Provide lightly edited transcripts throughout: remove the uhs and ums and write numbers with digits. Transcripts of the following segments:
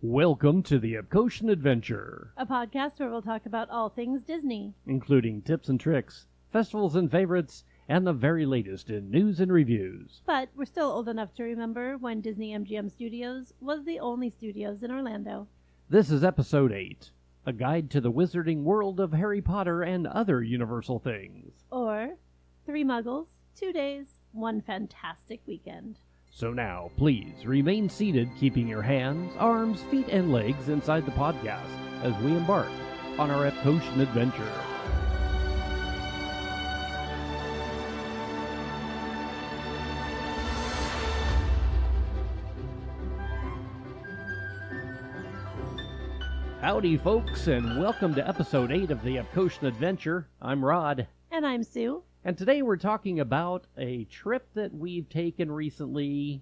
Welcome to the Epcotian Adventure, a podcast where we'll talk about all things Disney, including tips and tricks, festivals and favorites, and the very latest in news and reviews. But we're still old enough to remember when Disney MGM Studios was the only studios in Orlando. This is Episode 8, a guide to the wizarding world of Harry Potter and other Universal things. Or 3 Muggles, 2 days, 1 fantastic weekend. So now, please remain seated, keeping your hands, arms, feet, and legs inside the podcast as we embark on our Epcotian adventure. Howdy, folks, and welcome to Episode 8 of the Epcotian Adventure. I'm Rod. And I'm Sue. And today we're talking about a trip that we've taken recently,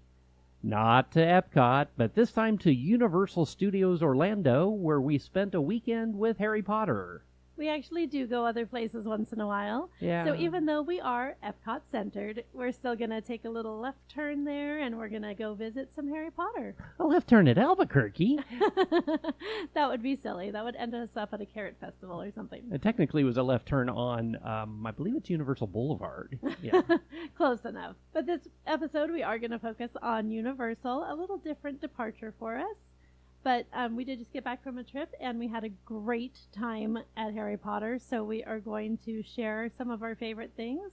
not to Epcot, but this time to Universal Studios Orlando, where we spent a weekend with Harry Potter. We actually do go other places once in a while. Yeah. So even though we are Epcot Centered, we're still going to take a little left turn there, and we're going to go visit some Harry Potter. A left turn at Albuquerque? That would be silly. That would end us up at a carrot festival or something. It technically was a left turn on, I believe it's Universal Boulevard. Yeah. Close enough. But this episode, we are going to focus on Universal, a little different departure for us. But we did just get back from a trip, and we had a great time at Harry Potter, so we are going to share some of our favorite things,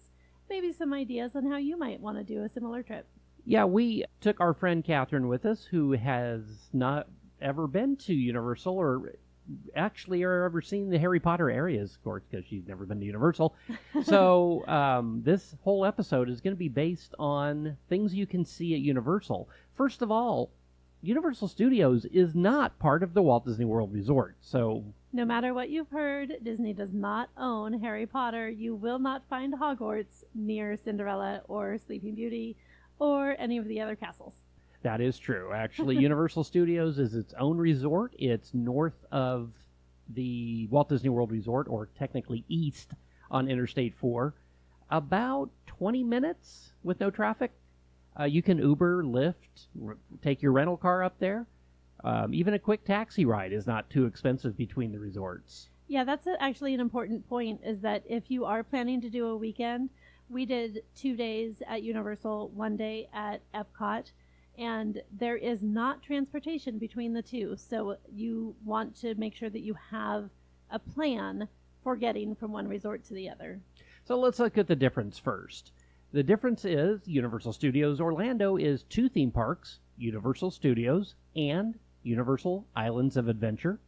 maybe some ideas on how you might want to do a similar trip. Yeah, we took our friend Catherine with us, who has not ever been to Universal or actually ever seen the Harry Potter areas, of course, because she's never been to Universal. So this whole episode is going to be based on things you can see at Universal. First of all, Universal Studios is not part of the Walt Disney World Resort, so... No matter what you've heard, Disney does not own Harry Potter. You will not find Hogwarts near Cinderella or Sleeping Beauty or any of the other castles. That is true. Actually, Universal Studios is its own resort. It's north of the Walt Disney World Resort, or technically east on Interstate 4. About 20 minutes with no traffic. You can Uber, Lyft, take your rental car up there. Even a quick taxi ride is not too expensive between the resorts. Yeah, that's actually an important point, is that if you are planning to do a weekend, we did 2 days at Universal, 1 day at Epcot, and there is not transportation between the two. So you want to make sure that you have a plan for getting from one resort to the other. So let's look at the difference first. The difference is Universal Studios Orlando is 2 theme parks, Universal Studios and Universal Islands of Adventure.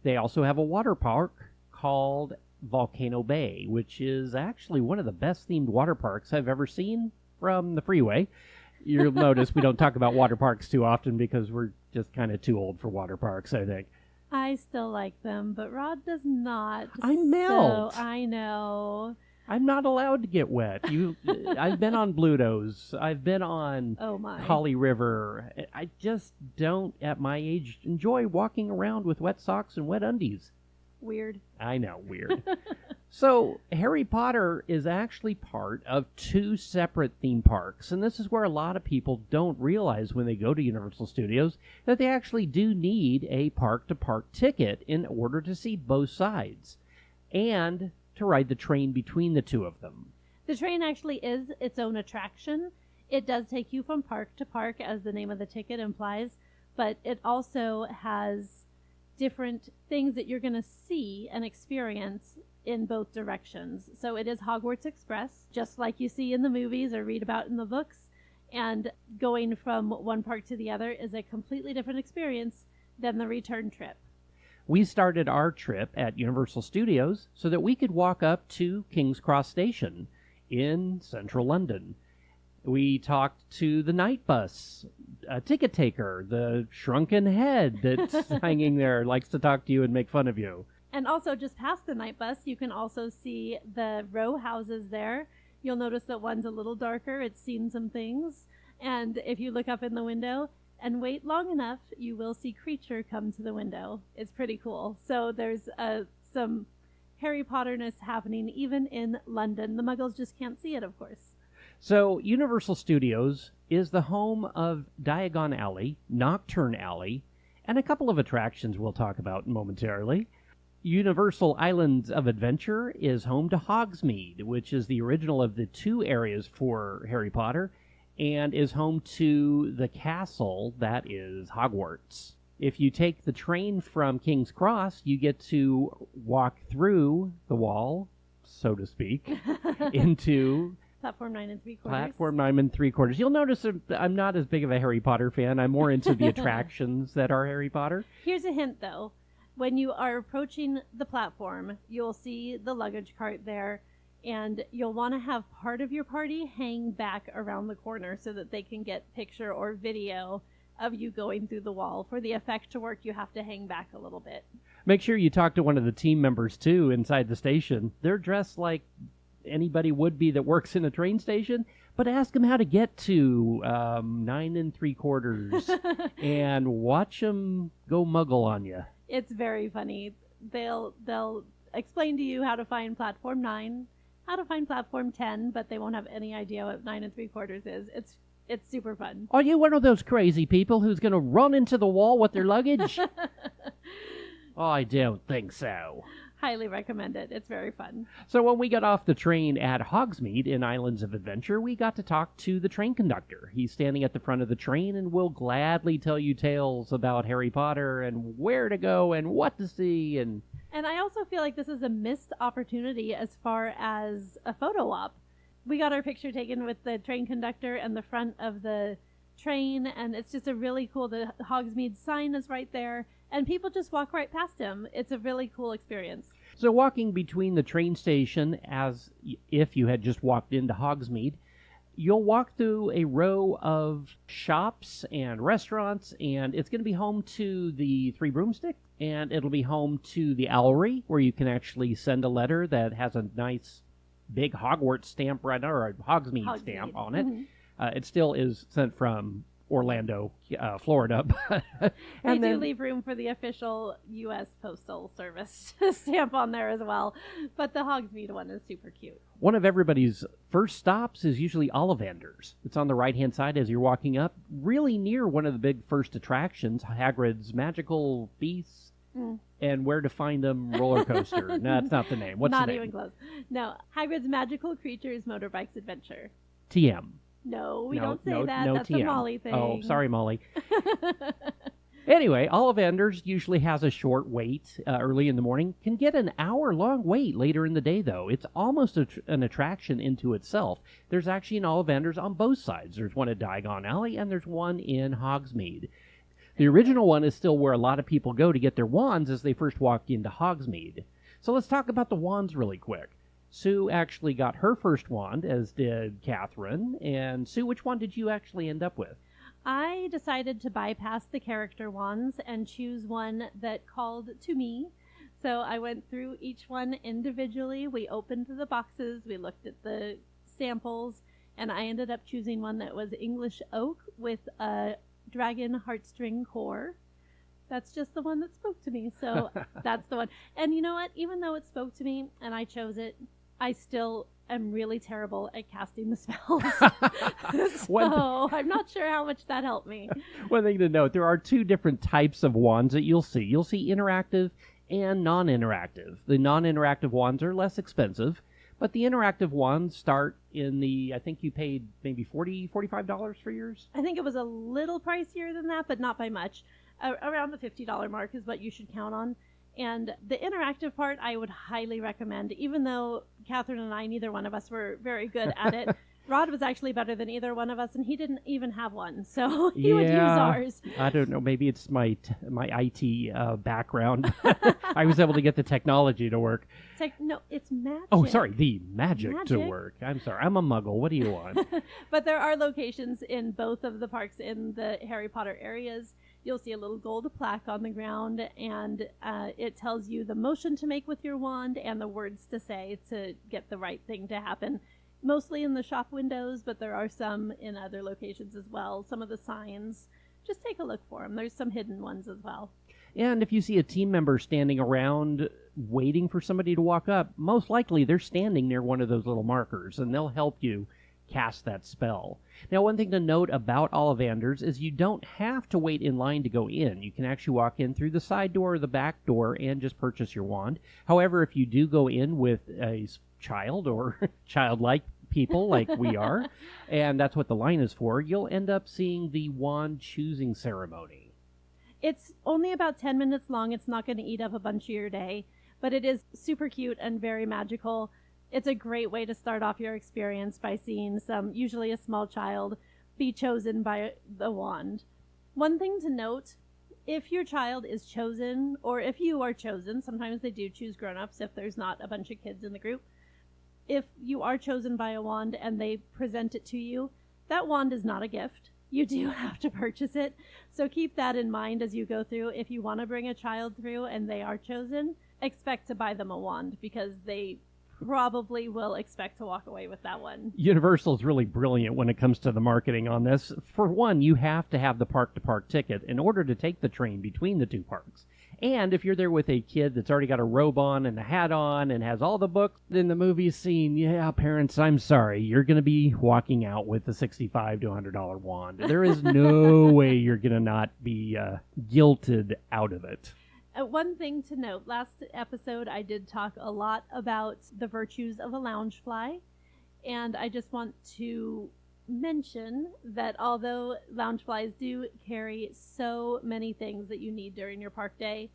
They also have a water park called Volcano Bay, which is actually one of the best themed water parks I've ever seen from the freeway. You'll notice we don't talk about water parks too often because we're just kind of too old for water parks, I think. I still like them, but Rod does not. I melt. So I know. I'm not allowed to get wet. I've been on Bluto's. I've been on Holly River. I just don't, at my age, enjoy walking around with wet socks and wet undies. Weird. I know, weird. So, Harry Potter is actually part of 2 separate theme parks, and this is where a lot of people don't realize when they go to Universal Studios that they actually do need a park-to-park ticket in order to see both sides. And to ride the train between the 2 of them. The train actually is its own attraction. It does take you from park to park, as the name of the ticket implies, but it also has different things that you're going to see and experience in both directions. So it is Hogwarts Express, just like you see in the movies or read about in the books, and going from one park to the other is a completely different experience than the return trip. We started our trip at Universal Studios so that we could walk up to King's Cross Station in central London. We talked to the night bus, a ticket taker, the shrunken head that's hanging there, likes to talk to you and make fun of you. And also just past the night bus, you can also see the row houses there. You'll notice that one's a little darker. It's seen some things. And if you look up in the window and wait long enough, you will see Creature come to the window. It's pretty cool. So there's some Harry Potterness happening even in London. The Muggles just can't see it, of course. So Universal Studios is the home of Diagon Alley, Nocturne Alley, and a couple of attractions we'll talk about momentarily. Universal Islands of Adventure is home to Hogsmeade, which is the original of the two areas for Harry Potter, and is home to the castle that is Hogwarts. If you take the train from King's Cross, you get to walk through the wall, so to speak, into Platform 9 3/4. Platform 9 3/4. You'll notice I'm not as big of a Harry Potter fan. I'm more into the attractions that are Harry Potter. Here's a hint, though. When you are approaching the platform, you'll see the luggage cart there, and you'll want to have part of your party hang back around the corner so that they can get picture or video of you going through the wall. For the effect to work, you have to hang back a little bit. Make sure you talk to one of the team members, too, inside the station. They're dressed like anybody would be that works in a train station, but ask them how to get to 9 3/4 and watch them go muggle on you. It's very funny. They'll explain to you how to find Platform 9, how to find Platform 10, but they won't have any idea what 9 3/4 is. It's super fun. Are you one of those crazy people who's going to run into the wall with their luggage? I don't think so. Highly recommend it. It's very fun. So when we got off the train at Hogsmeade in Islands of Adventure, we got to talk to the train conductor. He's standing at the front of the train and will gladly tell you tales about Harry Potter and where to go and what to see. And I also feel like this is a missed opportunity as far as a photo op. We got our picture taken with the train conductor and the front of the train, and it's just a really cool, the Hogsmeade sign is right there, and people just walk right past him. It's a really cool experience. So walking between the train station, as if you had just walked into Hogsmeade, you'll walk through a row of shops and restaurants, and it's going to be home to the Three Broomsticks, and it'll be home to the Owlery, where you can actually send a letter that has a nice big Hogwarts stamp right now, or a Hogsmeade stamp on it. Mm-hmm. It still is sent from Orlando, Florida. And they do leave room for the official U.S. Postal Service stamp on there as well. But the Hogsmeade one is super cute. One of everybody's first stops is usually Ollivander's. It's on the right-hand side as you're walking up, really near one of the big first attractions, Hagrid's Magical Beasts. And Where to Find Them roller coaster. No, that's not the name. What's the name? Not even close. No, Hagrid's Magical Creatures Motorbikes Adventure. TM. No, we don't say that. That's TM. a Molly thing. Oh, sorry, Molly. Anyway, Ollivander's usually has a short wait early in the morning. Can get an hour-long wait later in the day, though. It's almost an attraction into itself. There's actually an Ollivander's on both sides. There's one at Diagon Alley, and there's one in Hogsmeade. The original one is still where a lot of people go to get their wands as they first walk into Hogsmeade. So let's talk about the wands really quick. Sue actually got her first wand, as did Catherine. And Sue, which one did you actually end up with? I decided to bypass the character wands and choose one that called to me. So I went through each one individually. We opened the boxes, we looked at the samples, and I ended up choosing one that was English oak with a dragon heartstring core. That's just the one that spoke to me, so that's the one. And you know what? Even though it spoke to me and I chose it, I still am really terrible at casting the spells. So I'm not sure how much that helped me. One thing to note, there are two different types of wands that you'll see. You'll see interactive and non-interactive. The non-interactive wands are less expensive, but the interactive wands start in the, I think you paid maybe $40, $45 for yours? I think it was a little pricier than that, but not by much. Around the $50 mark is what you should count on. And the interactive part I would highly recommend, even though Catherine and I, neither one of us were very good at it. Rod was actually better than either one of us, and he didn't even have one, so he would use ours. I don't know. Maybe it's my IT background. I was able to get the technology to work. No, it's magic. Oh, sorry, the magic to work. I'm sorry. I'm a muggle. What do you want? But there are locations in both of the parks in the Harry Potter areas. You'll see a little gold plaque on the ground, and it tells you the motion to make with your wand and the words to say to get the right thing to happen. Mostly in the shop windows, but there are some in other locations as well. Some of the signs, just take a look for them. There's some hidden ones as well. And if you see a team member standing around waiting for somebody to walk up, most likely they're standing near one of those little markers, and they'll help you cast that spell. Now, one thing to note about Ollivanders is you don't have to wait in line to go in. You can actually walk in through the side door or the back door and just purchase your wand. However, if you do go in with a child or childlike people like we are, and that's what the line is for, you'll end up seeing the wand choosing ceremony. It's only about 10 minutes long. It's not going to eat up a bunch of your day, but it is super cute and very magical. It's a great way to start off your experience by seeing usually a small child, be chosen by the wand. One thing to note, if your child is chosen, or if you are chosen, sometimes they do choose grown-ups if there's not a bunch of kids in the group. If you are chosen by a wand and they present it to you, that wand is not a gift. You do have to purchase it. So keep that in mind as you go through. If you want to bring a child through and they are chosen, expect to buy them a wand because they probably will expect to walk away with that one. Universal's really brilliant when it comes to the marketing on this. For one, you have to have the park-to-park ticket in order to take the train between the two parks. And if you're there with a kid that's already got a robe on and a hat on and has all the books in the movie scene, yeah, parents, I'm sorry, you're going to be walking out with a $65 to $100 wand. There is no way you're going to not be guilted out of it. One thing to note, last episode I did talk a lot about the virtues of a loungefly, and I just want to mention that although loungeflies do carry so many things that you need during your park day,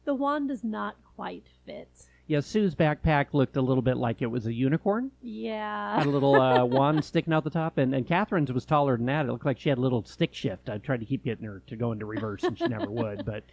the wand does not quite fit. Yeah, Sue's backpack looked a little bit like it was a unicorn. Yeah. Had a little wand sticking out the top, and Catherine's was taller than that. It looked like she had a little stick shift. I tried to keep getting her to go into reverse, and she never would. But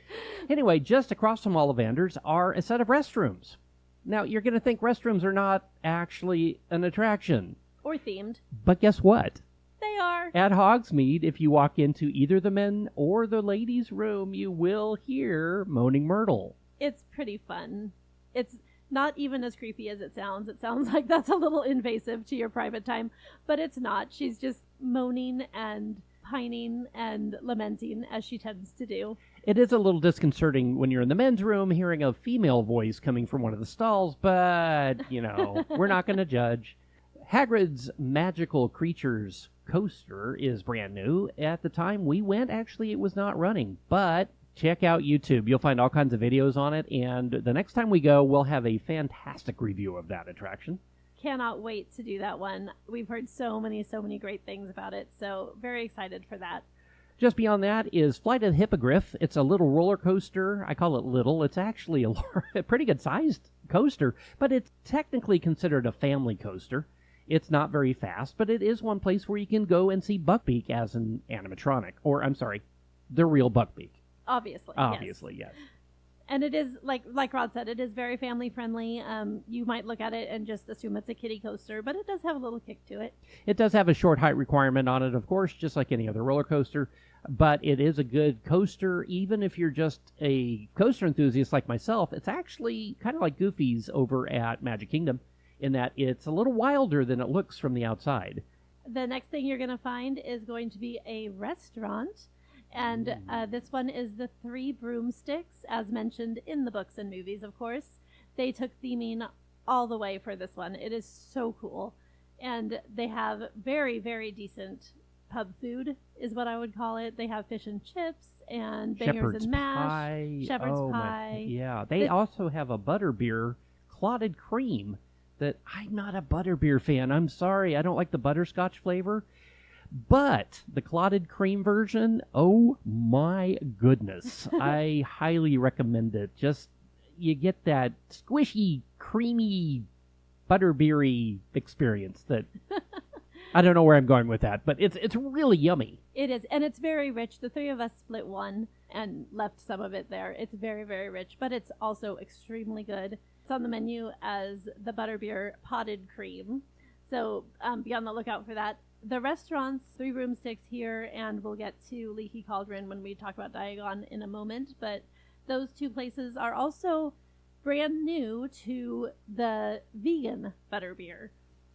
anyway, just across from Ollivanders are a set of restrooms. Now, you're going to think restrooms are not actually an attraction. Or themed. But guess what? They are. At Hogsmeade, if you walk into either the men or the ladies' room, you will hear Moaning Myrtle. It's pretty fun. It's not even as creepy as it sounds. It sounds like that's a little invasive to your private time, but it's not. She's just moaning and pining and lamenting as she tends to do. It is a little disconcerting when you're in the men's room hearing a female voice coming from one of the stalls, but, you know, we're not going to judge. Hagrid's Magical Creatures coaster is brand new. At the time we went, actually, it was not running, but check out YouTube. You'll find all kinds of videos on it, and the next time we go, we'll have a fantastic review of that attraction. Cannot wait to do that one. We've heard so many great things about it, so very excited for that. Just beyond that is Flight of the Hippogriff. It's a little roller coaster. I call it little. It's actually a pretty good-sized coaster, but it's technically considered a family coaster. It's not very fast, but it is one place where you can go and see Buckbeak as an animatronic. Or, I'm sorry, the real Buckbeak. Obviously, yes. And it is, like Rod said, it is very family-friendly. You might look at it and just assume it's a kiddie coaster, but it does have a little kick to it. It does have a short height requirement on it, of course, just like any other roller coaster. But it is a good coaster, even if you're just a coaster enthusiast like myself. It's actually kind of like Goofy's over at Magic Kingdom, in that it's a little wilder than it looks from the outside. The next thing you're going to find is going to be a restaurant. And this one is the Three Broomsticks, as mentioned in the books and movies, of course. They took theming all the way for this one. It is so cool. And they have very, very decent pub food, is what I would call it. They have fish and chips and bangers and mash, shepherd's pie. Yeah, they also have a butterbeer clotted cream that I'm not a butterbeer fan. I'm sorry, I don't like the butterscotch flavor. But the clotted cream version, oh my goodness. I highly recommend it. Just, you get that squishy, creamy, butterbeery experience that, I don't know where I'm going with that, but it's really yummy. It is, and it's very rich. The three of us split one and left some of it there. It's very, very rich, but it's also extremely good. It's on the menu as the butterbeer potted cream, so be on the lookout for that. The restaurants, Three Broomsticks here, and we'll get to Leaky Cauldron when we talk about Diagon in a moment, but those two places are also brand new to the vegan butterbeer.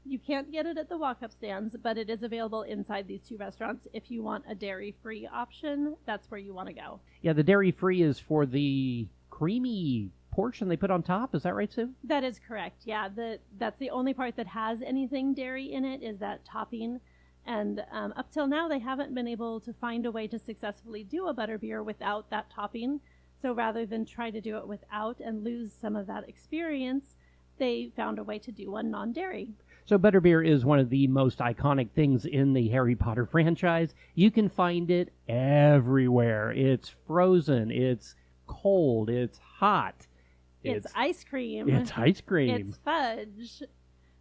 You can't get it at the walk-up stands, but it is available inside these two restaurants. If you want a dairy-free option, that's where you want to go. Yeah, the dairy-free is for the creamy portion they put on top. Is that right, Sue? That is correct. Yeah, that's the only part that has anything dairy in it is that topping. And up till now, they haven't been able to find a way to successfully do a butterbeer without that topping. So rather than try to do it without and lose some of that experience, they found a way to do one non-dairy. So butterbeer is one of the most iconic things in the Harry Potter franchise. You can find it everywhere. It's frozen. It's cold. It's hot. It's ice cream. It's ice cream. It's fudge.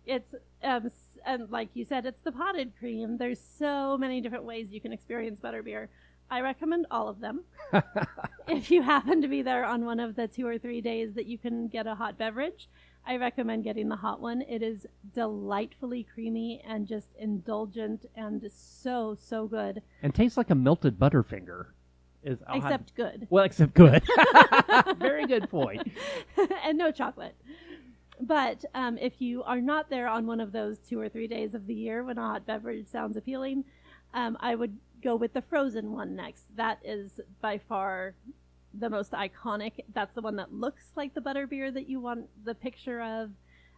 It's, and like you said, it's the potted cream. There's so many different ways you can experience butterbeer. I recommend all of them. If you happen to be there on one of the 2 or 3 days that you can get a hot beverage, I recommend getting the hot one. It is delightfully creamy and just indulgent and so, so good. And tastes like a melted Butterfinger. Except good. Well, except good. Very good point. And no chocolate. But if you are not there on one of those 2 or 3 days of the year when a hot beverage sounds appealing, I would go with the frozen one next. That is by far the most iconic. That's the one that looks like the butterbeer that you want the picture of.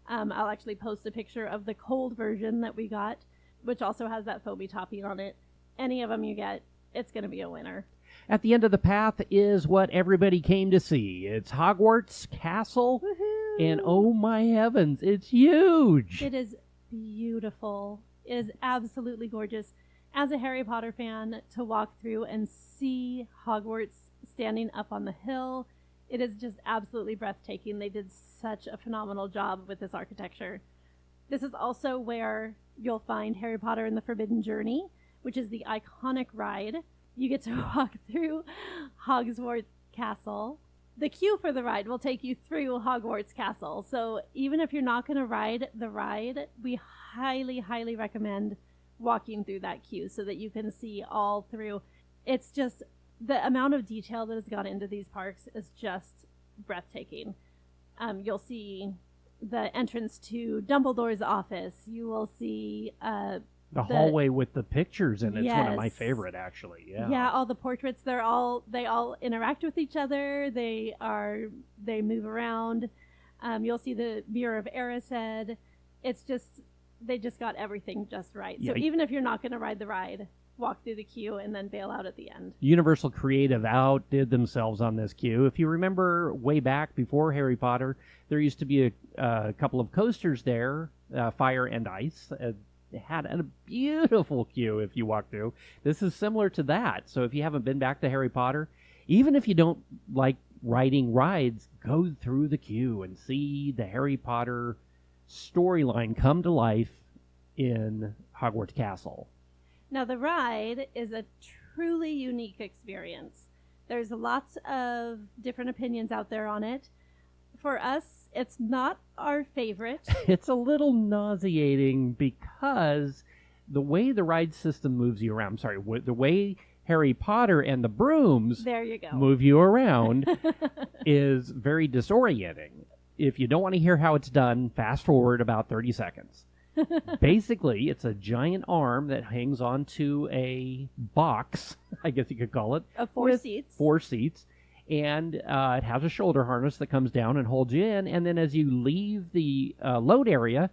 I'll actually post a picture of the cold version that we got, which also has that foamy topping on it. Any of them you get, it's going to be a winner. At the end of the path is what everybody came to see. It's Hogwarts Castle. Woohoo! And oh my heavens, it's huge. It is beautiful. It is absolutely gorgeous. As a Harry Potter fan, to walk through and see Hogwarts standing up on the hill, it is just absolutely breathtaking. They did such a phenomenal job with this architecture. This is also where you'll find Harry Potter and the Forbidden Journey, which is the iconic ride. You get to walk through Hogwarts Castle. The queue for the ride will take you through Hogwarts Castle. So even if you're not going to ride the ride, we highly, highly recommend walking through that queue so that you can see all through. It's just the amount of detail that has gone into these parks is just breathtaking. You'll see the entrance to Dumbledore's office. You will see the hallway with the pictures in it's one of my Yes. favorite, actually. Yeah, all the portraits. They all interact with each other. They move around. You'll see the Mirror of Erised. It's just they just got everything just right. So Yeah. even if you're not going to ride the ride, walk through the queue and then bail out at the end. Universal Creative outdid themselves on this queue. If you remember way back before Harry Potter, there used to be a couple of coasters there, Fire and Ice. It had a beautiful queue if you walk through. This is similar to that. So if you haven't been back to Harry Potter, even if you don't like riding rides, go through the queue and see the Harry Potter storyline come to life in Hogwarts Castle. Now, the ride is a truly unique experience. There's lots of different opinions out there on it. For us, it's not our favorite. It's a little nauseating because the way the ride system moves you around, the way Harry Potter and the brooms There you go. move you around is very disorienting. If you don't want to hear how it's done, fast forward about 30 seconds. Basically, it's a giant arm that hangs onto a box, I guess you could call it. Of 4 seats. 4 seats. And it has a shoulder harness that comes down and holds you in. And then as you leave the load area,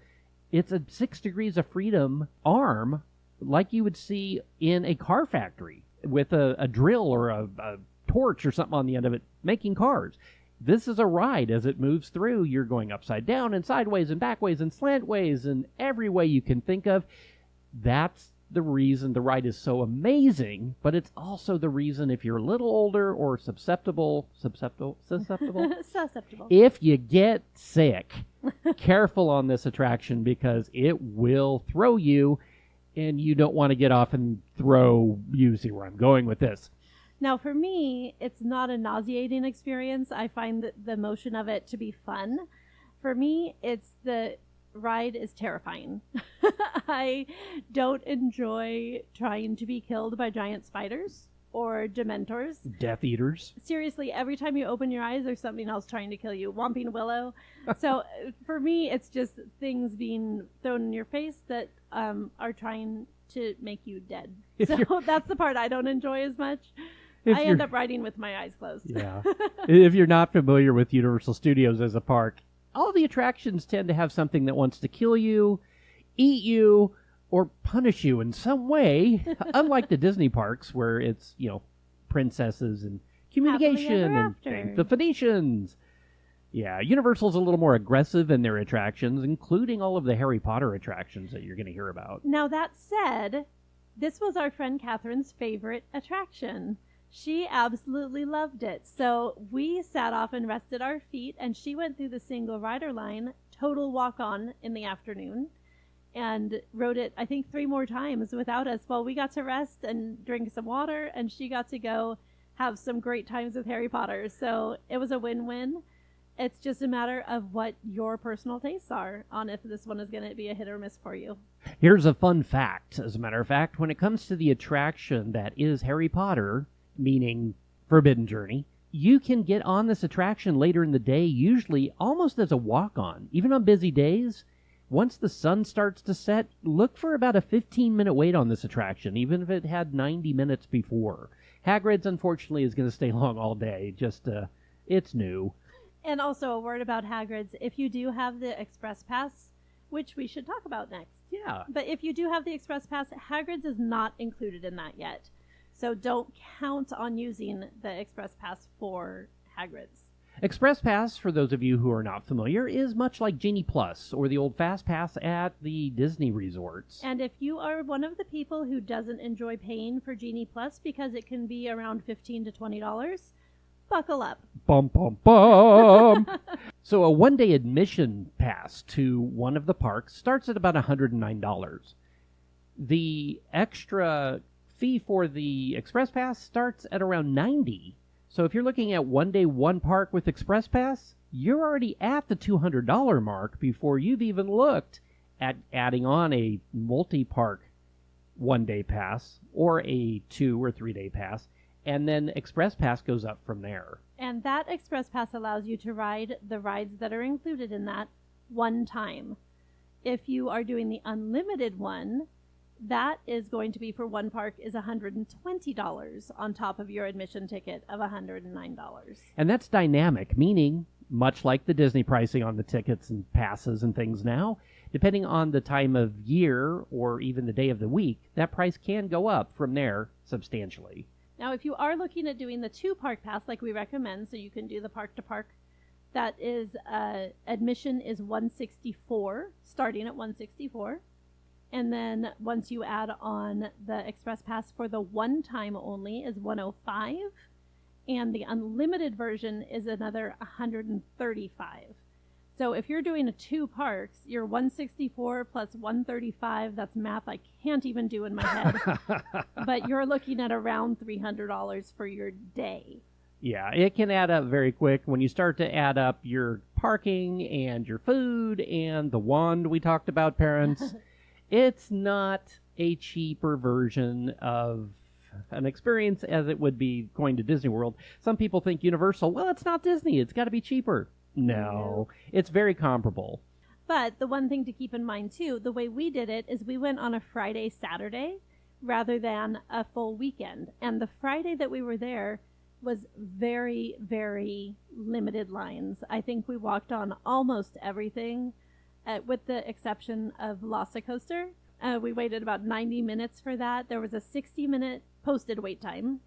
it's a 6 degrees of freedom arm like you would see in a car factory with a drill or a torch or something on the end of it making cars. This is a ride. As it moves through, you're going upside down and sideways and backways and slantways and every way you can think of. That's the reason the ride is so amazing, but it's also the reason if you're a little older or susceptible, if you get sick, careful on this attraction because it will throw you and you don't want to get off and throw. You see where I'm going with this. Now, for me, it's not a nauseating experience. I find the motion of it to be fun. For me, the ride is terrifying. I don't enjoy trying to be killed by giant spiders or dementors. Death Eaters. Seriously, every time you open your eyes, there's something else trying to kill you. Whomping Willow. So for me, it's just things being thrown in your face that are trying to make you dead. So that's the part I don't enjoy as much. I end up riding with my eyes closed. Yeah. If you're not familiar with Universal Studios as a park, all the attractions tend to have something that wants to kill you, eat you, or punish you in some way, unlike the Disney parks where it's, princesses and communication and thank the Phoenicians. Yeah, Universal's a little more aggressive in their attractions, including all of the Harry Potter attractions that you're going to hear about. Now, that said, this was our friend Catherine's favorite attraction. She absolutely loved it. So we sat off and rested our feet, and she went through the single rider line, total walk-on in the afternoon, and rode it, I think, 3 more times without us. Well, we got to rest and drink some water, and she got to go have some great times with Harry Potter. So it was a win-win. It's just a matter of what your personal tastes are on if this one is going to be a hit or miss for you. Here's a fun fact. As a matter of fact, when it comes to the attraction that is Harry Potter, meaning Forbidden Journey, you can get on this attraction later in the day, usually almost as a walk-on. Even on busy days, once the sun starts to set, look for about a 15-minute wait on this attraction, even if it had 90 minutes before. Hagrid's, unfortunately, is going to stay long all day. It's new. And also a word about Hagrid's. If you do have the Express Pass, which we should talk about next. Yeah. But if you do have the Express Pass, Hagrid's is not included in that yet. So don't count on using the Express Pass for Hagrid's. Express Pass, for those of you who are not familiar, is much like Genie Plus or the old Fast Pass at the Disney resorts. And if you are one of the people who doesn't enjoy paying for Genie Plus because it can be around $15 to $20, buckle up. Bum, bum, bum. So a one-day admission pass to one of the parks starts at about $109. The extra fee for the Express Pass starts at around $90. So if you're looking at one day, one park with Express Pass, you're already at the $200 mark before you've even looked at adding on a multi-park one-day pass or a 2 or 3 day pass. And then Express Pass goes up from there. And that Express Pass allows you to ride the rides that are included in that one time. If you are doing the unlimited one, that is going to be for one park is $120 on top of your admission ticket of $109. And that's dynamic, meaning, much like the Disney pricing on the tickets and passes and things now, depending on the time of year or even the day of the week, that price can go up from there substantially. Now, if you are looking at doing the 2-park pass like we recommend, so you can do the park-to-park, that is, admission is $164, starting at $164. And then once you add on the Express Pass for the one time only is $105. And the unlimited version is another $135. So if you're doing 2 parks, you're $164 plus $135. That's math I can't even do in my head. But you're looking at around $300 for your day. Yeah, it can add up very quick when you start to add up your parking and your food and the wand we talked about, parents. It's not a cheaper version of an experience as it would be going to Disney World. Some people think Universal, well, it's not Disney. It's got to be cheaper. No, it's very comparable. But the one thing to keep in mind, too, the way we did it is we went on a Friday, Saturday, rather than a full weekend. And the Friday that we were there was very, very limited lines. I think we walked on almost everything. With the exception of Velocicoaster. We waited about 90 minutes for that. There was a 60-minute posted wait time,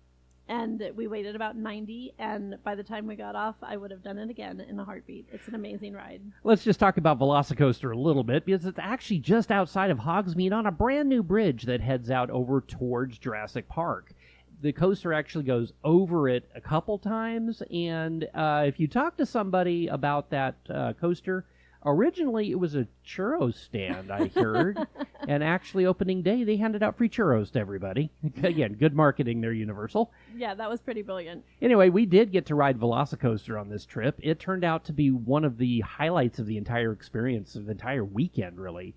and we waited about 90, and by the time we got off, I would have done it again in a heartbeat. It's an amazing ride. Let's just talk about Velocicoaster a little bit, because it's actually just outside of Hogsmeade on a brand new bridge that heads out over towards Jurassic Park. The coaster actually goes over it a couple times, and if you talk to somebody about that coaster, originally, it was a churros stand, I heard, and actually opening day, they handed out free churros to everybody. Again, good marketing there, Universal. Yeah, that was pretty brilliant. Anyway, we did get to ride Velocicoaster on this trip. It turned out to be one of the highlights of the entire experience, of the entire weekend, really.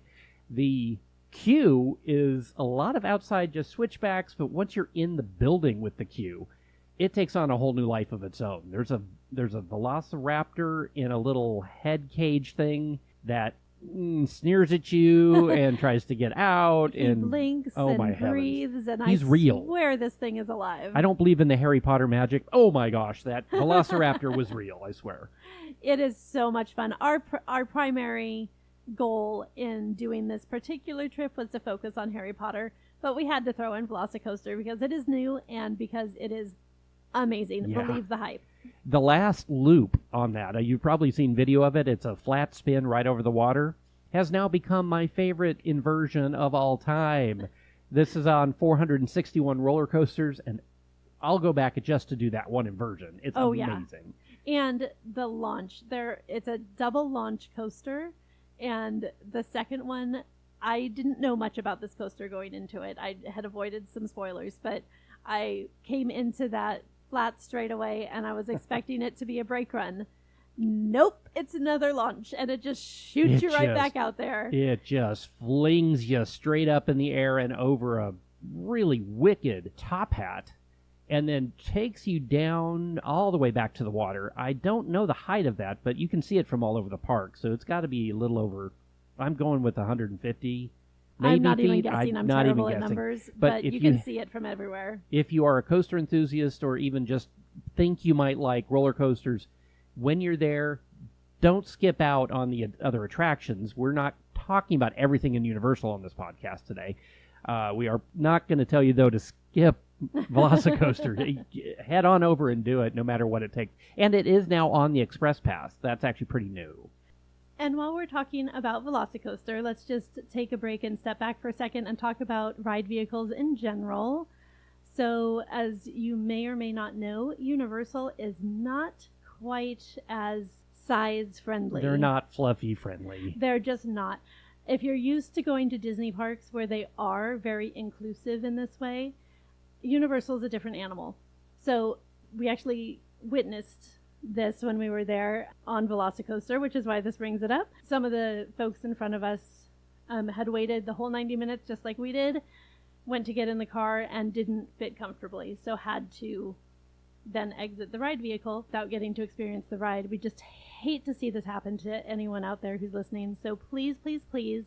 The queue is a lot of outside just switchbacks, but once you're in the building with the queue, it takes on a whole new life of its own. There's a velociraptor in a little head cage thing that sneers at you and tries to get out. He and blinks oh my and breathes, and He's I real. swear this thing is alive. I don't believe in the Harry Potter magic. Oh my gosh, that Velociraptor was real, I swear. It is so much fun. Our primary goal in doing this particular trip was to focus on Harry Potter, but we had to throw in Velocicoaster because it is new and because it is amazing. Yeah. Believe the hype. The last loop on that, you've probably seen video of it. It's a flat spin right over the water. Has now become my favorite inversion of all time. This is on 461 roller coasters, and I'll go back just to do that one inversion. It's amazing. Yeah. And the launch, it's a double launch coaster, and the second one, I didn't know much about this coaster going into it. I had avoided some spoilers, but I came into that flat straight away, and I was expecting it to be a brake run. Nope, it's another launch, and it just shoots you right back out there. It just flings you straight up in the air and over a really wicked top hat, and then takes you down all the way back to the water. I don't know the height of that, but you can see it from all over the park, so it's got to be a little over, I'm going with 150 maybe I'm not feet. even guessing. I'm not terrible even at guessing. numbers, But but you can see it from everywhere. If you are a coaster enthusiast or even just think you might like roller coasters, when you're there, don't skip out on the other attractions. We're not talking about everything in Universal on this podcast today. We are not going to tell you, though, to skip Velocicoaster. Head on over and do it, no matter what it takes. And it is now on the Express Pass. That's actually pretty new. And while we're talking about Velocicoaster, let's just take a break and step back for a second and talk about ride vehicles in general. So, as you may or may not know, Universal is not quite as size friendly. They're not fluffy friendly. They're just not. If you're used to going to Disney parks where they are very inclusive in this way, Universal is a different animal. So we actually witnessed this when we were there on Velocicoaster, which is why this brings it up. Some of the folks in front of us had waited the whole 90 minutes just like we did, went to get in the car and didn't fit comfortably, so had to then exit the ride vehicle without getting to experience the ride. We just hate to see this happen to anyone out there who's listening, so please, please, please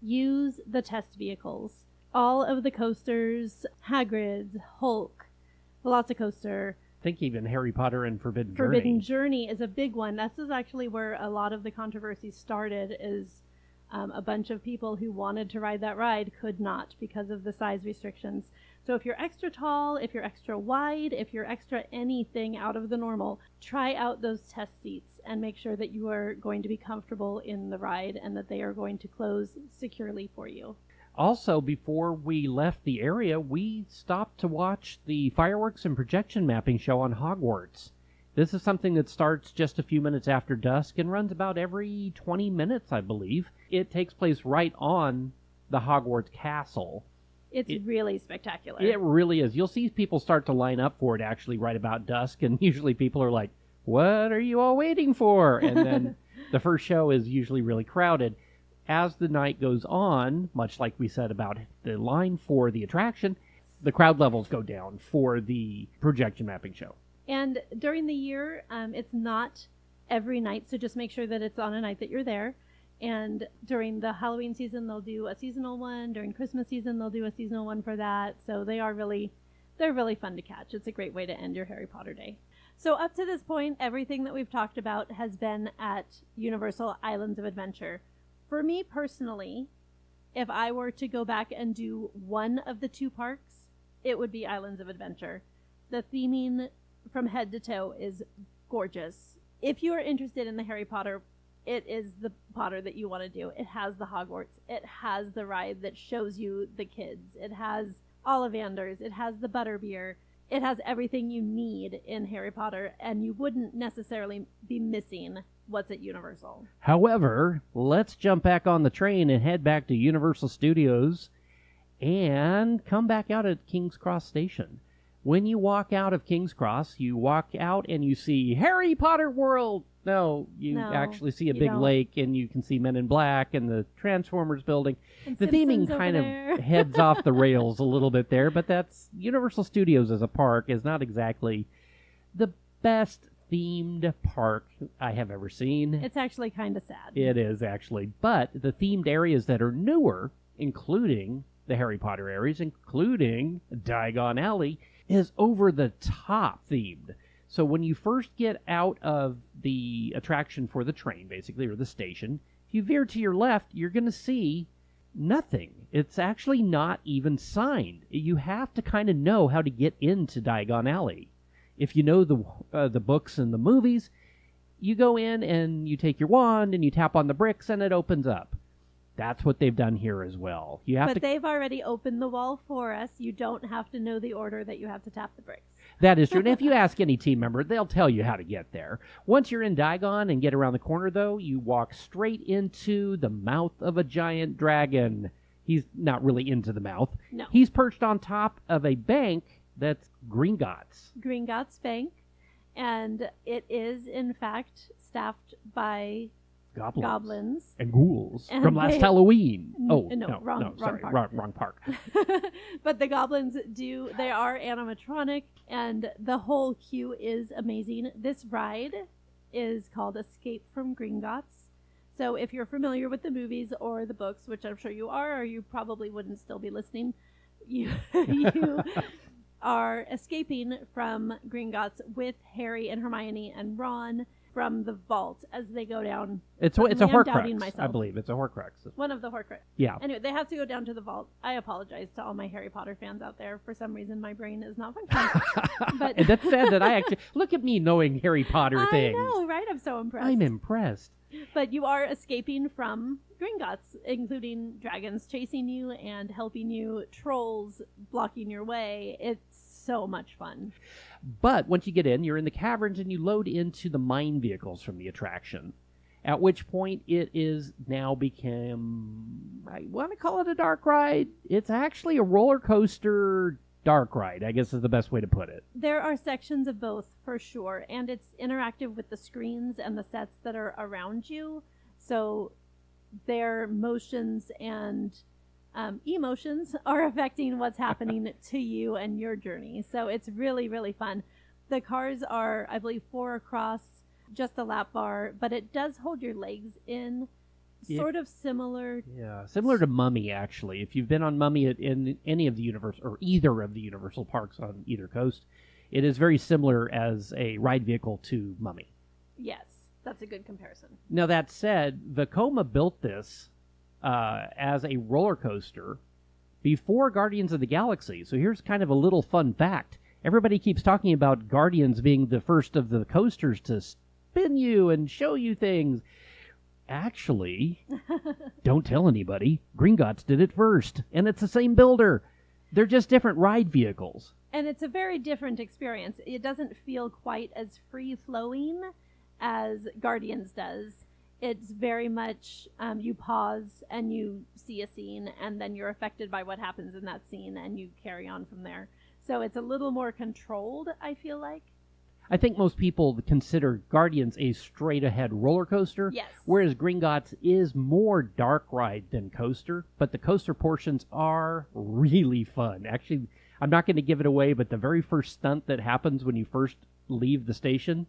use the test vehicles. All of the coasters, Hagrid's, Hulk, Velocicoaster. I think even Harry Potter and Forbidden Journey. Forbidden Journey is a big one. This is actually where a lot of the controversy started, is a bunch of people who wanted to ride that ride could not because of the size restrictions. So if you're extra tall, if you're extra wide, if you're extra anything out of the normal, try out those test seats and make sure that you are going to be comfortable in the ride and that they are going to close securely for you. Also, before we left the area, we stopped to watch the fireworks and projection mapping show on Hogwarts. This is something that starts just a few minutes after dusk and runs about every 20 minutes, I believe. It takes place right on the Hogwarts castle. It's really spectacular. It really is. You'll see people start to line up for it actually right about dusk, and usually people are like, what are you all waiting for? And then the first show is usually really crowded. As the night goes on, much like we said about the line for the attraction, the crowd levels go down for the projection mapping show. And during the year, it's not every night, so just make sure that it's on a night that you're there. And during the Halloween season, they'll do a seasonal one. During Christmas season, they'll do a seasonal one for that. So they're really fun to catch. It's a great way to end your Harry Potter day. So up to this point, everything that we've talked about has been at Universal Islands of Adventure. For me personally, if I were to go back and do one of the two parks, it would be Islands of Adventure. The theming from head to toe is gorgeous. If you are interested in the Harry Potter, it is the Potter that you want to do. It has the Hogwarts. It has the ride that shows you the kids. It has Ollivanders. It has the Butterbeer. It has everything you need in Harry Potter, and you wouldn't necessarily be missing what's at Universal. However, let's jump back on the train and head back to Universal Studios and come back out at King's Cross Station. When you walk out of King's Cross, you walk out and you see Harry Potter World. No, you actually see a big lake, and you can see Men in Black and the Transformers building. And the Simpsons theming kind over of heads off the rails a little bit there, but that's Universal Studios as a park is not exactly the best themed park I have ever seen. It's actually kind of sad. It is, actually. But the themed areas that are newer, including the Harry Potter areas, including Diagon Alley, is over the top themed. So when you first get out of the attraction for the train, basically, or the station, if you veer to your left, you're going to see nothing. It's actually not even signed. You have to kind of know how to get into Diagon Alley. If you know the books and the movies, you go in and you take your wand and you tap on the bricks and it opens up. That's what they've done here as well. But they've already opened the wall for us. You don't have to know the order that you have to tap the bricks. That is true. And if you ask any team member, they'll tell you how to get there. Once you're in Diagon and get around the corner, though, you walk straight into the mouth of a giant dragon. He's not really into the mouth. No. He's perched on top of a bank that's Gringotts. Gringotts Bank. And it is, in fact, staffed by goblins and ghouls from last Halloween. Wrong park. But the goblins they are animatronic, and the whole queue is amazing. This ride is called Escape from Gringotts. So if you're familiar with the movies or the books, which I'm sure you are, or you probably wouldn't still be listening, you are escaping from Gringotts with Harry and Hermione and Ron from the vault as they go down. It's a Horcrux, I believe. It's a Horcrux. One of the Horcrux. Yeah. Anyway, they have to go down to the vault. I apologize to all my Harry Potter fans out there. For some reason, my brain is not functioning. But and that's sad that I actually... Look at me knowing Harry Potter things. I know, right? I'm so impressed. I'm impressed. But you are escaping from Gringotts, including dragons chasing you and helping you, trolls blocking your way. It's so much fun. But once you get in, you're in the caverns and you load into the mine vehicles from the attraction. At which point it is now become, I want to call it a dark ride. It's actually a roller coaster dark ride, I guess is the best way to put it. There are sections of both for sure, and it's interactive with the screens and the sets that are around you. So their motions and emotions are affecting what's happening to you and your journey. So it's really, really fun. The cars are, I believe, 4 across, just a lap bar, but it does hold your legs in, sort of similar. Yeah, similar to Mummy, actually. If you've been on Mummy in any of the or either of the Universal parks on either coast, it is very similar as a ride vehicle to Mummy. Yes, that's a good comparison. Now, that said, Vekoma built this as a roller coaster before Guardians of the Galaxy. So here's kind of a little fun fact. Everybody keeps talking about Guardians being the first of the coasters to spin you and show you things. Actually, don't tell anybody. Gringotts did it first, and it's the same builder. They're just different ride vehicles. And it's a very different experience. It doesn't feel quite as free-flowing as Guardians does. It's very much you pause and you see a scene, and then you're affected by what happens in that scene, and you carry on from there. So it's a little more controlled, I feel like. I think most people consider Guardians a straight-ahead roller coaster, yes, whereas Gringotts is more dark ride than coaster, but the coaster portions are really fun. Actually, I'm not going to give it away, but the very first stunt that happens when you first leave the station,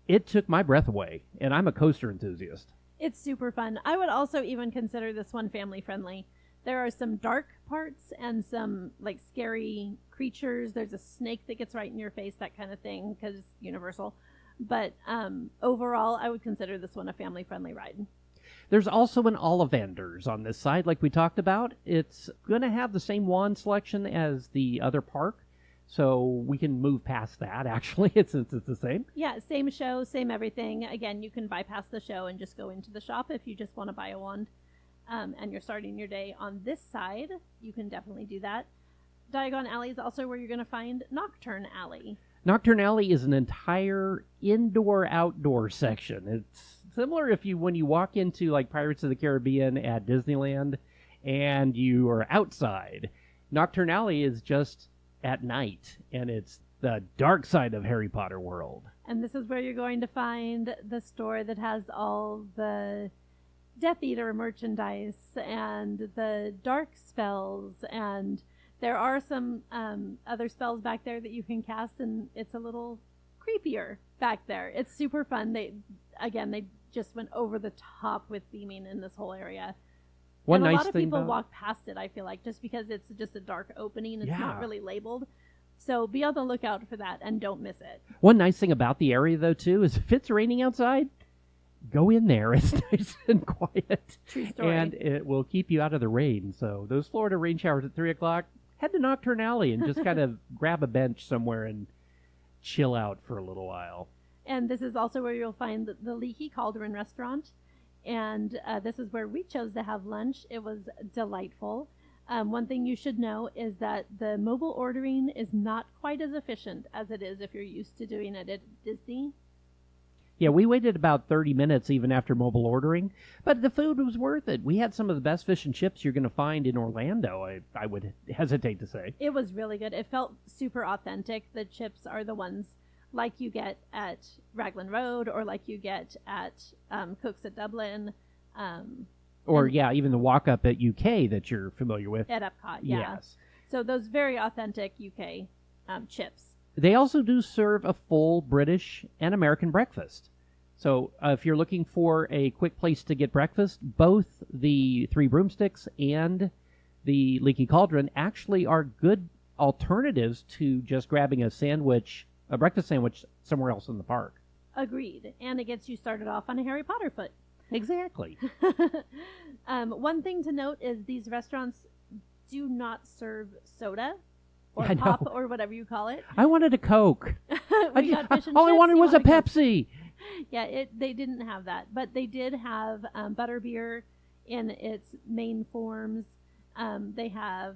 it took my breath away, and I'm a coaster enthusiast. It's super fun. I would also even consider this one family-friendly. There are some dark parts and some like scary creatures. There's a snake that gets right in your face, that kind of thing, because it's Universal. But overall, I would consider this one a family-friendly ride. There's also an Ollivanders on this side, like we talked about. It's going to have the same wand selection as the other park, so we can move past that, actually, since it's the same. Yeah, same show, same everything. Again, you can bypass the show and just go into the shop if you just want to buy a wand. And you're starting your day on this side, you can definitely do that. Diagon Alley is also where you're going to find Nocturne Alley. Nocturne Alley is an entire indoor-outdoor section. It's similar when you walk into like Pirates of the Caribbean at Disneyland and you are outside. Nocturne Alley is just at night, and it's the dark side of Harry Potter world. And this is where you're going to find the store that has all the Death Eater merchandise and the dark spells, and there are some other spells back there that you can cast, and it's a little creepier back there. It's super fun. They just went over the top with theming in this whole area. One and a nice lot of thing people about walk past it, I feel like, just because it's just a dark opening. It's Yeah. not really labeled. So be on the lookout for that and don't miss it. One nice thing about the area, though, too, is if it's raining outside, go in there. It's nice and quiet. True story. And it will keep you out of the rain. So those Florida rain showers at 3 o'clock, head to Nocturne Alley and just kind of grab a bench somewhere and chill out for a little while. And this is also where you'll find the Leaky Cauldron restaurant. And this is where we chose to have lunch. It was delightful. One thing you should know is that the mobile ordering is not quite as efficient as it is if you're used to doing it at Disney. Yeah, we waited about 30 minutes even after mobile ordering, but the food was worth it. We had some of the best fish and chips you're going to find in Orlando, I would hesitate to say. It was really good. It felt super authentic. The chips are the ones like you get at Raglan Road or like you get at Cook's at Dublin. Or, even the walk-up at UK that you're familiar with. At Epcot, yeah. Yes. So those very authentic UK chips. They also do serve a full British and American breakfast. So if you're looking for a quick place to get breakfast, both the Three Broomsticks and the Leaky Cauldron actually are good alternatives to just grabbing a breakfast sandwich somewhere else in the park. Agreed. And it gets you started off on a Harry Potter foot. Exactly. One thing to note is these restaurants do not serve soda or I pop know. or whatever you call it. I wanted a Coke. We got fish and All I chips. wanted You was a want Coke? Pepsi. Yeah, they didn't have that, but they did have butterbeer in its main forms. They have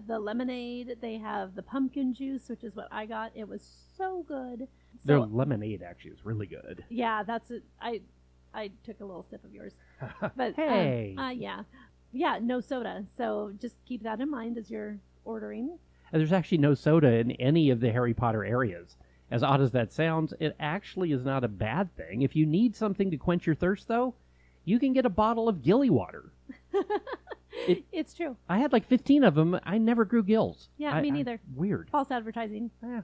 the lemonade. They have the pumpkin juice, which is what I got. It was so good. Their So, lemonade actually is really good. yeah, that's it. I took a little sip of yours, but Hey. yeah, no soda. So just keep that in mind as you're ordering. And there's actually no soda in any of the Harry Potter areas. As odd as that sounds, it actually is not a bad thing. If you need something to quench your thirst, though, you can get a bottle of gilly water. It's true. I had like 15 of them. I never grew gills. Yeah, me neither. Weird. False advertising. Yeah.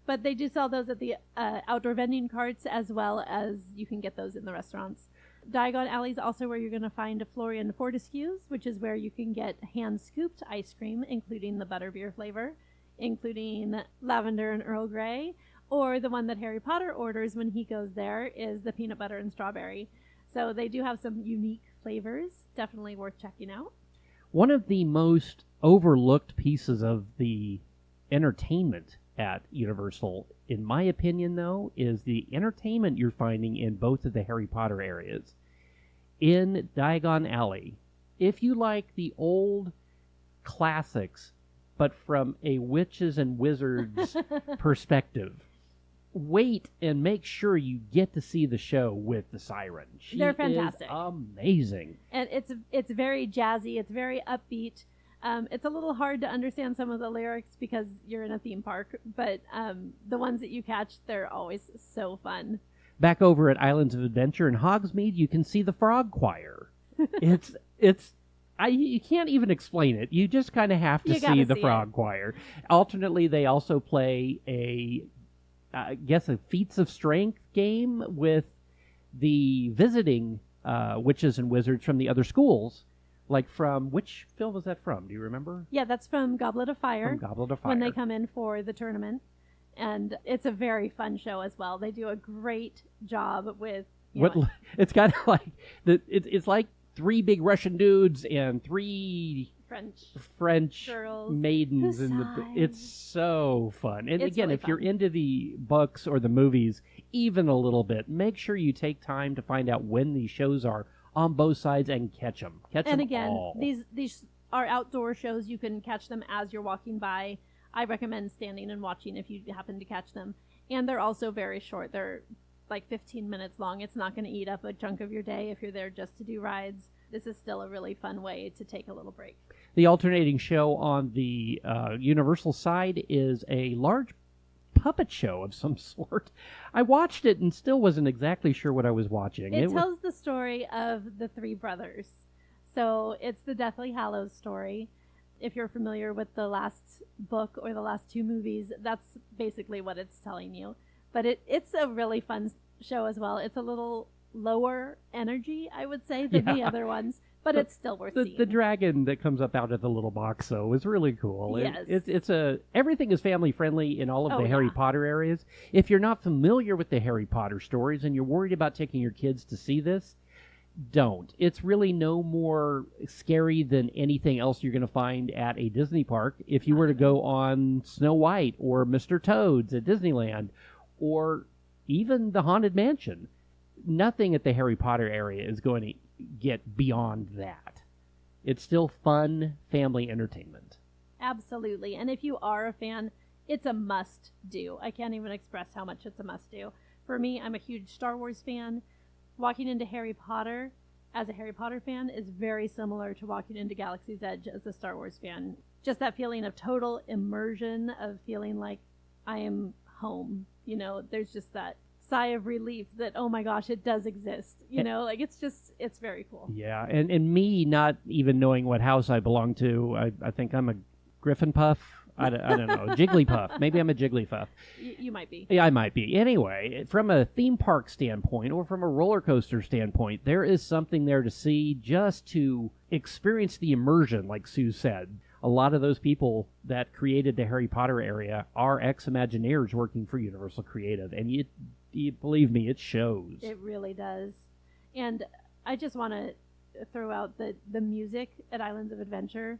But they do sell those at the outdoor vending carts, as well as you can get those in the restaurants. Diagon Alley is also where you're going to find Florian Fortescue's, which is where you can get hand-scooped ice cream, including the butterbeer flavor, including lavender and Earl Grey, or the one that Harry Potter orders when he goes there is the peanut butter and strawberry. So they do have some unique flavors, definitely worth checking out. One of the most overlooked pieces of the entertainment at Universal, in my opinion, though, is the entertainment you're finding in both of the Harry Potter areas. In Diagon Alley, if you like the old classics, but from a witches and wizards perspective, wait and make sure you get to see the show with the siren. They're fantastic. Is amazing. And it's very jazzy. It's very upbeat. It's a little hard to understand some of the lyrics because you're in a theme park, but the ones that you catch, they're always so fun. Back over at Islands of Adventure in Hogsmeade, you can see the Frog Choir. You can't even explain it. You just kind of have to see the Frog Choir. Alternately, they also play a Feats of Strength game with the visiting witches and wizards from the other schools. Like from, which film was that from? Do you remember? Yeah, that's from Goblet of Fire. From Goblet of Fire. When they come in for the tournament. And it's a very fun show as well. They do a great job with... It's kind of like... It's like 3 big Russian dudes and 3... French girls maidens. It's so fun. And again, if you're into the books or the movies, even a little bit, make sure you take time to find out when these shows are on both sides and catch them. And again, all. These are outdoor shows. You can catch them as you're walking by. I recommend standing and watching if you happen to catch them. And they're also very short. They're like 15 minutes long. It's not going to eat up a chunk of your day if you're there just to do rides. This is still a really fun way to take a little break. The alternating show on the Universal side is a large puppet show of some sort. I watched it and still wasn't exactly sure what I was watching. It tells the story of the 3 brothers. So it's the Deathly Hallows story. If you're familiar with the last book or the last 2 movies, that's basically what it's telling you. But it's a really fun show as well. It's a little lower energy, I would say, than the other ones, but it's still worth seeing. The dragon that comes up out of the little box, though, is really cool. Yes. Everything is family friendly in all of the Harry Potter areas. If you're not familiar with the Harry Potter stories and you're worried about taking your kids to see this, don't. It's really no more scary than anything else you're going to find at a Disney park. If you were to go on Snow White or Mr. Toad's at Disneyland, or even the Haunted Mansion, nothing at the Harry Potter area is going to get beyond that. It's still fun family entertainment. Absolutely. And if you are a fan, it's a must-do. I can't even express how much it's a must-do. For me, I'm a huge Star Wars fan. Walking into Harry Potter as a Harry Potter fan is very similar to walking into Galaxy's Edge as a Star Wars fan. Just that feeling of total immersion, of feeling like I am home. You know, there's just that sigh of relief that, oh my gosh, it does exist. You know, like it's very cool. Yeah, and me not even knowing what house I belong to, I think I'm a Griffin Puff. I don't know. Jigglypuff. Maybe I'm a Jigglypuff. You might be. Yeah, I might be. Anyway, from a theme park standpoint or from a roller coaster standpoint, there is something there to see, just to experience the immersion, like Sue said. A lot of those people that created the Harry Potter area are ex-Imagineers working for Universal Creative, and you believe me, it shows. It really does. And I just want to throw out the music at Islands of Adventure.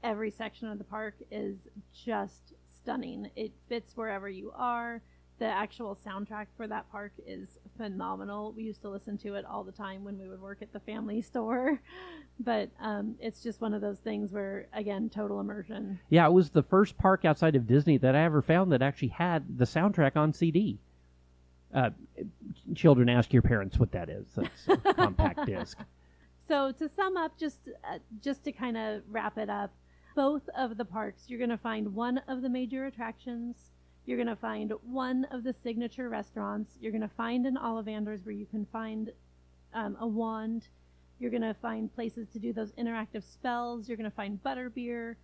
Every section of the park is just stunning. It fits wherever you are. The actual soundtrack for that park is phenomenal. We used to listen to it all the time when we would work at the family store. But it's just one of those things where, again, total immersion. Yeah, it was the first park outside of Disney that I ever found that actually had the soundtrack on CD. Children, ask your parents what that is. That's a compact disc. So to sum up, just to kind of wrap it up, both of the parks, you're going to find one of the major attractions. You're going to find one of the signature restaurants. You're going to find an Ollivanders where you can find a wand. You're going to find places to do those interactive spells. You're going to find butterbeer.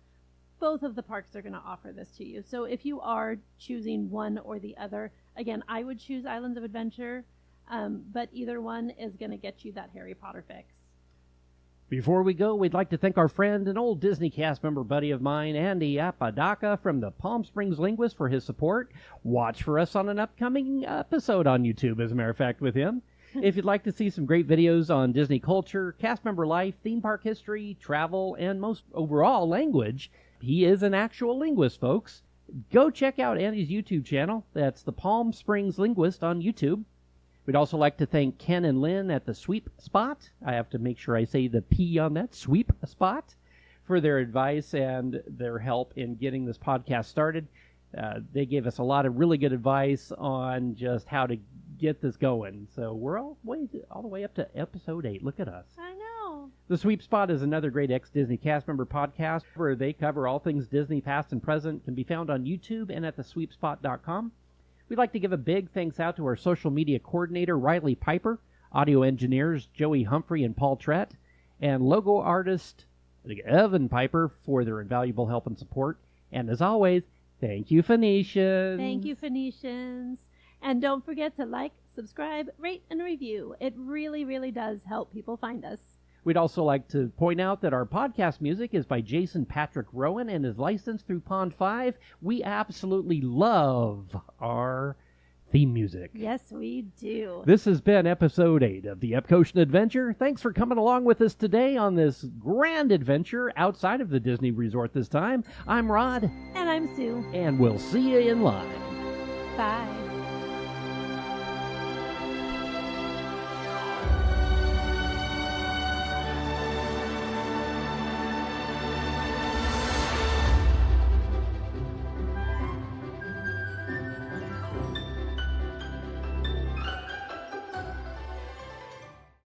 Both of the parks are going to offer this to you. So if you are choosing one or the other, again, I would choose Islands of Adventure, but either one is going to get you that Harry Potter fix. Before we go, we'd like to thank our friend and old Disney cast member buddy of mine, Andy Apodaca from the Palm Springs Linguist, for his support. Watch for us on an upcoming episode on YouTube, as a matter of fact, with him. If you'd like to see some great videos on Disney culture, cast member life, theme park history, travel, and most overall language, he is an actual linguist, folks. Go check out Andy's YouTube channel. That's the Palm Springs Linguist on YouTube. We'd also like to thank Ken and Lynn at the Sweep Spot. I have to make sure I say the P on that, Sweep Spot, for their advice and their help in getting this podcast started. They gave us a lot of really good advice on just how to get this going. So we're all the way up to episode 8. Look at us. I know. The Sweep Spot is another great ex-Disney cast member podcast where they cover all things Disney, past and present. Can be found on YouTube and at thesweepspot.com. We'd like to give a big thanks out to our social media coordinator, Riley Piper, audio engineers, Joey Humphrey and Paul Trett, and logo artist, Evan Piper, for their invaluable help and support. And as always, thank you, Phoenicians. Thank you, Phoenicians. And don't forget to like, subscribe, rate, and review. It really, really does help people find us. We'd also like to point out that our podcast music is by Jason Patrick Rowan and is licensed through Pond 5. We absolutely love our theme music. Yes, we do. This has been episode 8 of the Epcotian Adventure. Thanks for coming along with us today on this grand adventure outside of the Disney Resort this time. I'm Rod. And I'm Sue. And we'll see you in line. Bye.